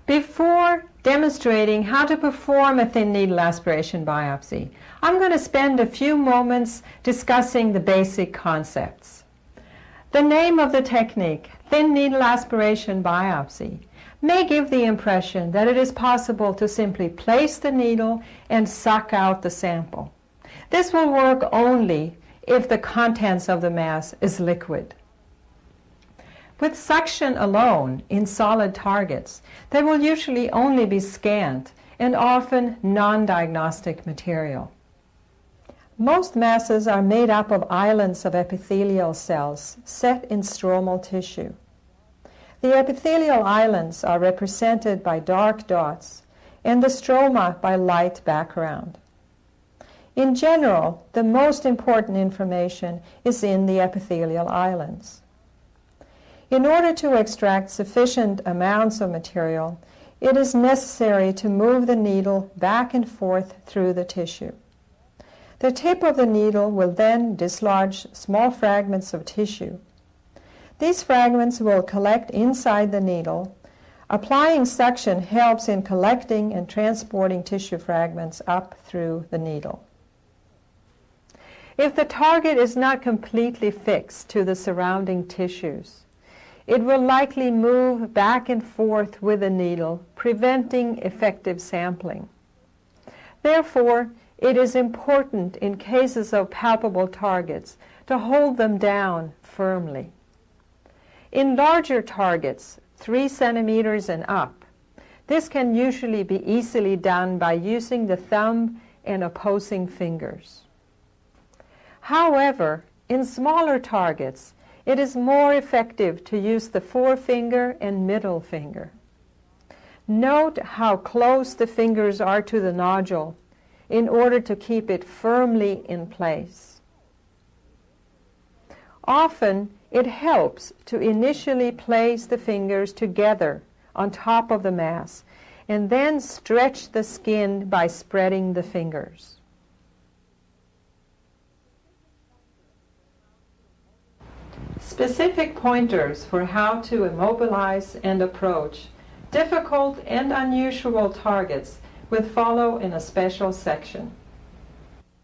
Before demonstrating how to perform a thin needle aspiration biopsy, I'm going to spend a few moments discussing the basic concepts. The name of the technique, thin needle aspiration biopsy, may give the impression that it is possible to simply place the needle and suck out the sample. This will work only if the contents of the mass is liquid. With suction alone in solid targets, they will usually only be scant and often non-diagnostic material. Most masses are made up of islands of epithelial cells set in stromal tissue. The epithelial islands are represented by dark dots and the stroma by light background. In general, the most important information is in the epithelial islands. In order to extract sufficient amounts of material, it is necessary to move the needle back and forth through the tissue. The tip of the needle will then dislodge small fragments of tissue. These fragments will collect inside the needle. Applying suction helps in collecting and transporting tissue fragments up through the needle. If the target is not completely fixed to the surrounding tissues, it will likely move back and forth with the needle, preventing effective sampling. Therefore, it is important in cases of palpable targets to hold them down firmly. In larger targets, 3 centimeters and up, this can usually be easily done by using the thumb and opposing fingers. However, in smaller targets, it is more effective to use the forefinger and middle finger. Note how close the fingers are to the nodule in order to keep it firmly in place. Often, it helps to initially place the fingers together on top of the mass and then stretch the skin by spreading the fingers. Specific pointers for how to immobilize and approach difficult and unusual targets will follow in a special section.